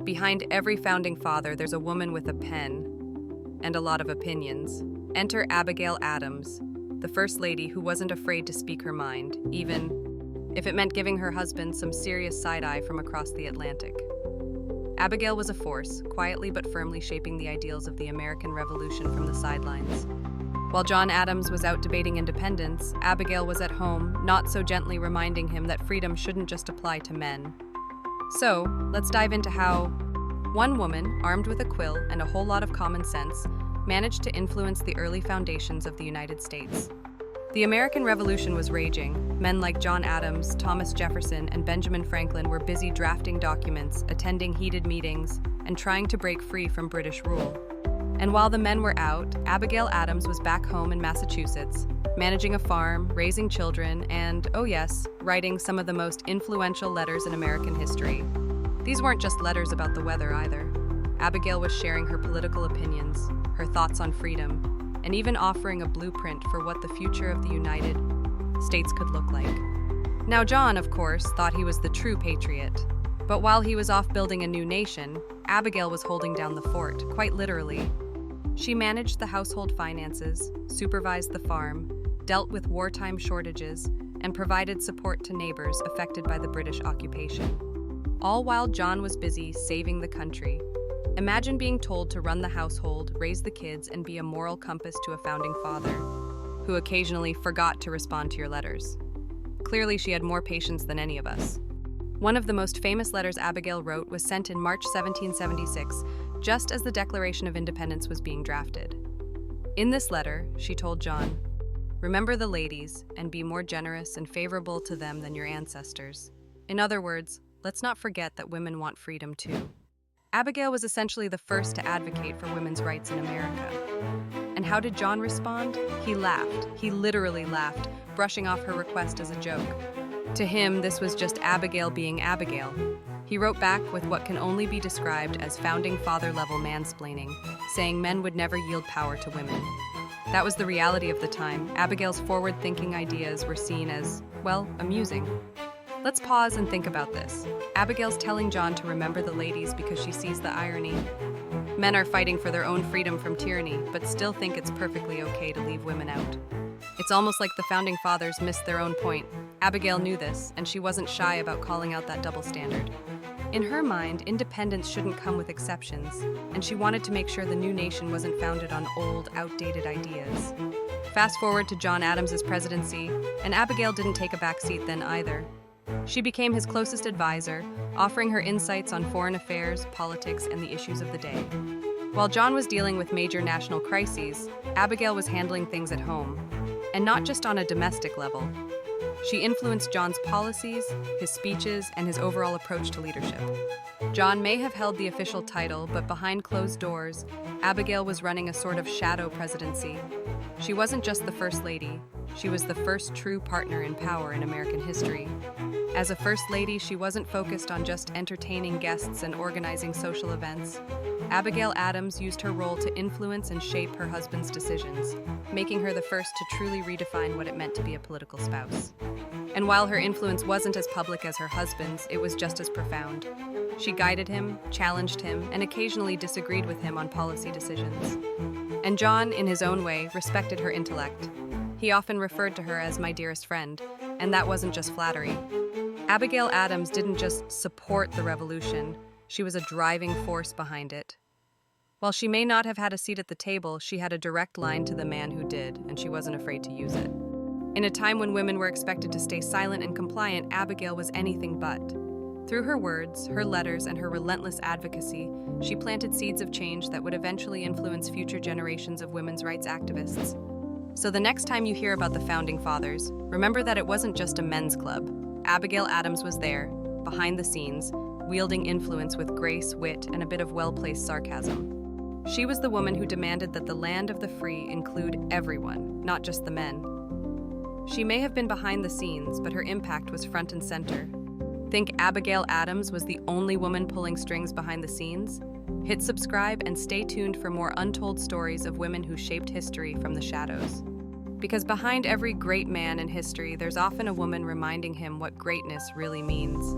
Behind every founding father, there's a woman with a pen and a lot of opinions. Enter Abigail Adams, the First Lady who wasn't afraid to speak her mind, even if it meant giving her husband some serious side-eye from across the Atlantic. Abigail was a force, quietly but firmly shaping the ideals of the American Revolution from the sidelines. While John Adams was out debating independence, Abigail was at home, not so gently reminding him that freedom shouldn't just apply to men. So, let's dive into how one woman, armed with a quill and a whole lot of common sense, managed to influence the early foundations of the United States. The American Revolution was raging. Men like John Adams, Thomas Jefferson, and Benjamin Franklin were busy drafting documents, attending heated meetings, and trying to break free from British rule. And while the men were out, Abigail Adams was back home in Massachusetts, managing a farm, raising children, and, oh yes, writing some of the most influential letters in American history. These weren't just letters about the weather either. Abigail was sharing her political opinions, her thoughts on freedom, and even offering a blueprint for what the future of the United States could look like. Now, John, of course, thought he was the true patriot. But while he was off building a new nation, Abigail was holding down the fort, quite literally. She managed the household finances, supervised the farm, dealt with wartime shortages, and provided support to neighbors affected by the British occupation. All while John was busy saving the country. Imagine being told to run the household, raise the kids, and be a moral compass to a founding father, who occasionally forgot to respond to your letters. Clearly, she had more patience than any of us. One of the most famous letters Abigail wrote was sent in March 1776, just as the Declaration of Independence was being drafted. In this letter, she told John, "Remember the ladies and be more generous and favorable to them than your ancestors." In other words, let's not forget that women want freedom too. Abigail was essentially the first to advocate for women's rights in America. And how did John respond? He laughed. He literally laughed, brushing off her request as a joke. To him, this was just Abigail being Abigail. He wrote back with what can only be described as founding father-level mansplaining, saying men would never yield power to women. That was the reality of the time. Abigail's forward-thinking ideas were seen as, well, amusing. Let's pause and think about this. Abigail's telling John to remember the ladies because she sees the irony. Men are fighting for their own freedom from tyranny, but still think it's perfectly okay to leave women out. It's almost like the founding fathers missed their own point. Abigail knew this, and she wasn't shy about calling out that double standard. In her mind, independence shouldn't come with exceptions, and she wanted to make sure the new nation wasn't founded on old, outdated ideas. Fast forward to John Adams' presidency, and Abigail didn't take a back seat then either. She became his closest advisor, offering her insights on foreign affairs, politics, and the issues of the day. While John was dealing with major national crises, Abigail was handling things at home, and not just on a domestic level. She influenced John's policies, his speeches, and his overall approach to leadership. John may have held the official title, but behind closed doors, Abigail was running a sort of shadow presidency. She wasn't just the First Lady, she was the first true partner in power in American history. As a First Lady, she wasn't focused on just entertaining guests and organizing social events. Abigail Adams used her role to influence and shape her husband's decisions, making her the first to truly redefine what it meant to be a political spouse. And while her influence wasn't as public as her husband's, it was just as profound. She guided him, challenged him, and occasionally disagreed with him on policy decisions. And John, in his own way, respected her intellect. He often referred to her as my dearest friend, and that wasn't just flattery. Abigail Adams didn't just support the revolution, she was a driving force behind it. While she may not have had a seat at the table, she had a direct line to the man who did, and she wasn't afraid to use it. In a time when women were expected to stay silent and compliant, Abigail was anything but. Through her words, her letters, and her relentless advocacy, she planted seeds of change that would eventually influence future generations of women's rights activists. So the next time you hear about the Founding Fathers, remember that it wasn't just a men's club. Abigail Adams was there, behind the scenes, wielding influence with grace, wit, and a bit of well-placed sarcasm. She was the woman who demanded that the land of the free include everyone, not just the men. She may have been behind the scenes, but her impact was front and center. Think Abigail Adams was the only woman pulling strings behind the scenes? Hit subscribe and stay tuned for more untold stories of women who shaped history from the shadows. Because behind every great man in history, there's often a woman reminding him what greatness really means.